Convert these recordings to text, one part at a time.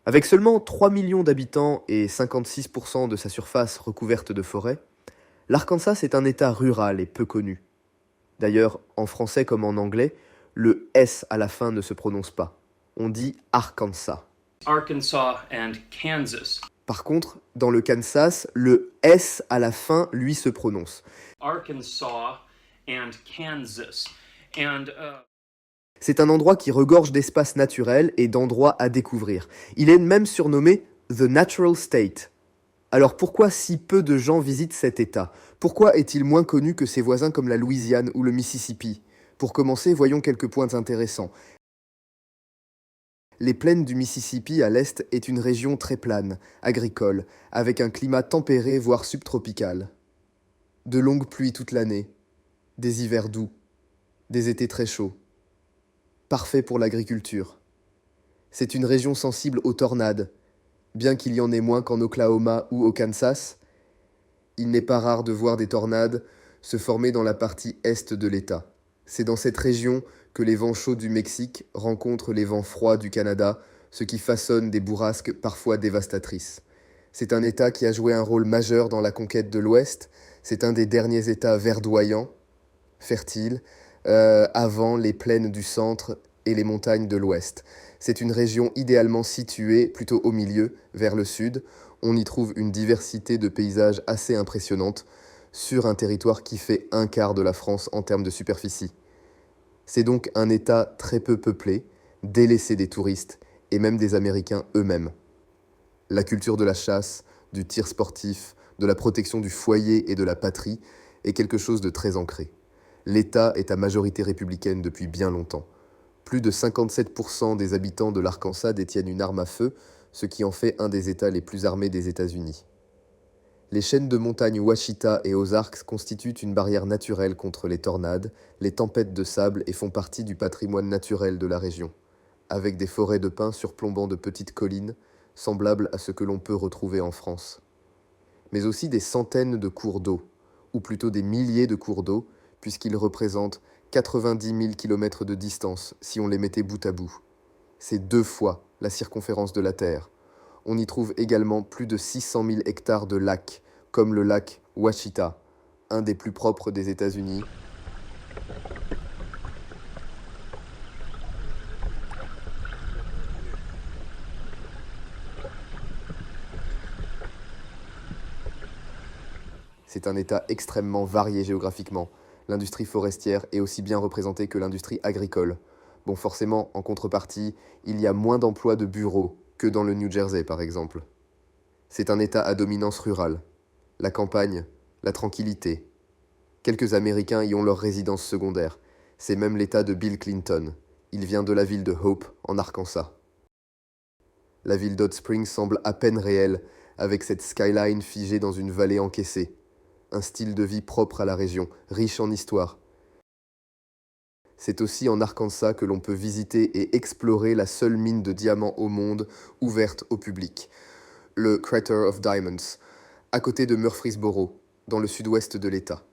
Avec seulement 3 millions d'habitants et 56% de sa surface recouverte de forêts, l'Arkansas est un État rural et peu connu. D'ailleurs, en français comme en anglais, le S à la fin ne se prononce pas. On dit Arkansas. Arkansas and Kansas. Par contre, dans le Kansas, le S à la fin, lui, se prononce. Arkansas and Kansas. And C'est un endroit qui regorge d'espaces naturels et d'endroits à découvrir. Il est même surnommé The Natural State. Alors pourquoi si peu de gens visitent cet État? Pourquoi est-il moins connu que ses voisins comme la Louisiane ou le Mississippi? Pour commencer, voyons quelques points intéressants. Les plaines du Mississippi à l'est est une région très plane, agricole, avec un climat tempéré voire subtropical. De longues pluies toute l'année, des hivers doux, des étés très chauds. Parfait pour l'agriculture. C'est une région sensible aux tornades. Bien qu'il y en ait moins qu'en Oklahoma ou au Kansas, il n'est pas rare de voir des tornades se former dans la partie est de l'État. C'est dans cette région que les vents chauds du Mexique rencontrent les vents froids du Canada, ce qui façonne des bourrasques parfois dévastatrices. C'est un État qui a joué un rôle majeur dans la conquête de l'Ouest. C'est un des derniers États verdoyants, fertiles, avant les plaines du centre et les montagnes de l'Ouest. C'est une région idéalement située plutôt au milieu, vers le sud. On y trouve une diversité de paysages assez impressionnante sur un territoire qui fait un quart de la France en termes de superficie. C'est donc un État très peu peuplé, délaissé des touristes et même des Américains eux-mêmes. La culture de la chasse, du tir sportif, de la protection du foyer et de la patrie est quelque chose de très ancré. L'État est à majorité républicaine depuis bien longtemps. Plus de 57% des habitants de l'Arkansas détiennent une arme à feu, ce qui en fait un des États les plus armés des États-Unis. Les chaînes de montagnes Ouachita et Ozarks constituent une barrière naturelle contre les tornades, les tempêtes de sable et font partie du patrimoine naturel de la région, avec des forêts de pins surplombant de petites collines, semblables à ce que l'on peut retrouver en France. Mais aussi des centaines de cours d'eau, ou plutôt des milliers de cours d'eau, puisqu'ils représentent 90 000 km de distance si on les mettait bout à bout. C'est 2 fois la circonférence de la Terre. On y trouve également plus de 600 000 hectares de lacs, comme le lac Ouachita, un des plus propres des États-Unis. C'est un État extrêmement varié géographiquement. L'industrie forestière est aussi bien représentée que l'industrie agricole. Bon, forcément, en contrepartie, il y a moins d'emplois de bureaux que dans le New Jersey, par exemple. C'est un État à dominance rurale. La campagne, la tranquillité. Quelques Américains y ont leur résidence secondaire. C'est même l'État de Bill Clinton. Il vient de la ville de Hope, en Arkansas. La ville d'Hot Springs semble à peine réelle, avec cette skyline figée dans une vallée encaissée. Un style de vie propre à la région, riche en histoire. C'est aussi en Arkansas que l'on peut visiter et explorer la seule mine de diamants au monde ouverte au public, le Crater of Diamonds, à côté de Murfreesboro, dans le sud-ouest de l'État.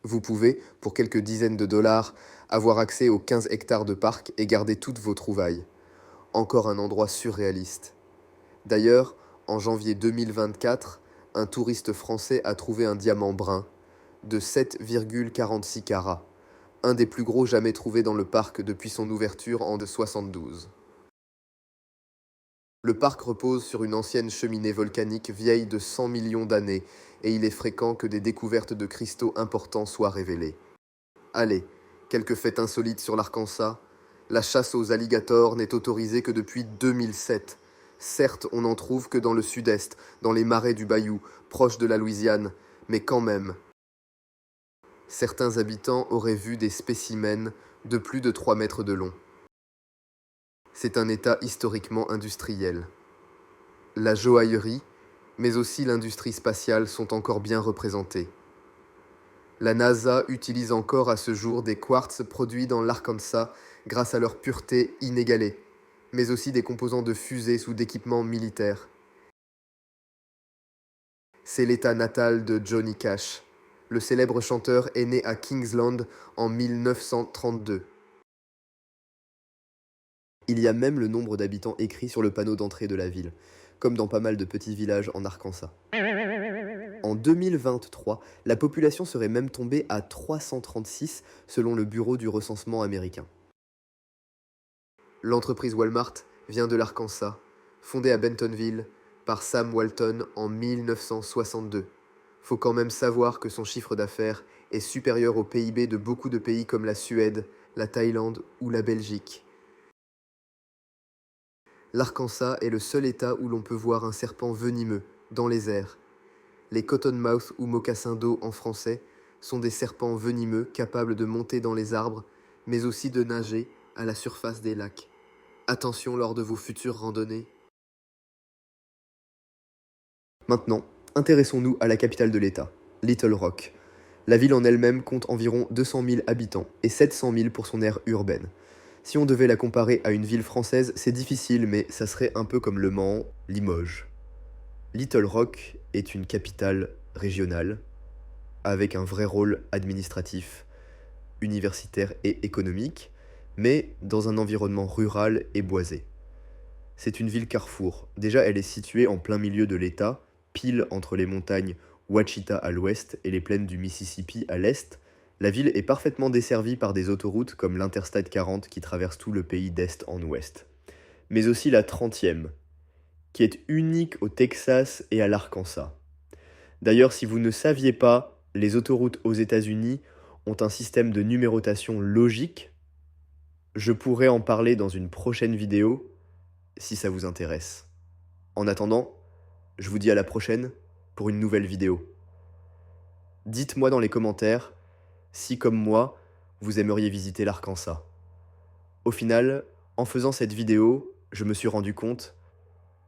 Vous pouvez, pour quelques dizaines de dollars, avoir accès aux 15 hectares de parc et garder toutes vos trouvailles. Encore un endroit surréaliste. D'ailleurs, en janvier 2024, un touriste français a trouvé un diamant brun de 7,46 carats, un des plus gros jamais trouvés dans le parc depuis son ouverture en 1972. Le parc repose sur une ancienne cheminée volcanique vieille de 100 millions d'années et il est fréquent que des découvertes de cristaux importants soient révélées. Allez, quelques faits insolites sur l'Arkansas. La chasse aux alligators n'est autorisée que depuis 2007. Certes, on n'en trouve que dans le sud-est, dans les marais du Bayou, proche de la Louisiane, mais quand même. Certains habitants auraient vu des spécimens de plus de 3 mètres de long. C'est un État historiquement industriel. La joaillerie, mais aussi l'industrie spatiale sont encore bien représentées. La NASA utilise encore à ce jour des quartz produits dans l'Arkansas grâce à leur pureté inégalée, mais aussi des composants de fusées ou d'équipements militaires. C'est l'état natal de Johnny Cash. Le célèbre chanteur est né à Kingsland en 1932. Il y a même le nombre d'habitants écrit sur le panneau d'entrée de la ville, comme dans pas mal de petits villages en Arkansas. En 2023, la population serait même tombée à 336 selon le Bureau du recensement américain. L'entreprise Walmart vient de l'Arkansas, fondée à Bentonville par Sam Walton en 1962. Faut quand même savoir que son chiffre d'affaires est supérieur au PIB de beaucoup de pays comme la Suède, la Thaïlande ou la Belgique. L'Arkansas est le seul état où l'on peut voir un serpent venimeux dans les airs. Les cottonmouth ou mocassins d'eau en français sont des serpents venimeux capables de monter dans les arbres, mais aussi de nager à la surface des lacs. Attention lors de vos futures randonnées. Maintenant, intéressons-nous à la capitale de l'État, Little Rock. La ville en elle-même compte environ 200 000 habitants et 700 000 pour son aire urbaine. Si on devait la comparer à une ville française, c'est difficile, mais ça serait un peu comme Le Mans, Limoges. Little Rock est une capitale régionale, avec un vrai rôle administratif, universitaire et économique, mais dans un environnement rural et boisé. C'est une ville carrefour. Déjà, elle est située en plein milieu de l'État, pile entre les montagnes Ouachita à l'ouest et les plaines du Mississippi à l'est. La ville est parfaitement desservie par des autoroutes comme l'Interstate 40 qui traverse tout le pays d'est en ouest. Mais aussi la 30e, qui est unique au Texas et à l'Arkansas. D'ailleurs, si vous ne saviez pas, les autoroutes aux États-Unis ont un système de numérotation logique. Je pourrais en parler dans une prochaine vidéo, si ça vous intéresse. En attendant, je vous dis à la prochaine pour une nouvelle vidéo. Dites-moi dans les commentaires si, comme moi, vous aimeriez visiter l'Arkansas. Au final, en faisant cette vidéo, je me suis rendu compte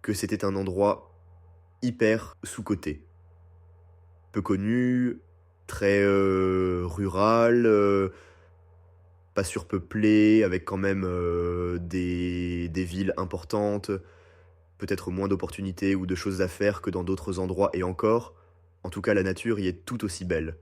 que c'était un endroit hyper sous-coté. Peu connu, très rural, pas surpeuplé, avec quand même des villes importantes, peut-être moins d'opportunités ou de choses à faire que dans d'autres endroits et encore. En tout cas, la nature y est tout aussi belle.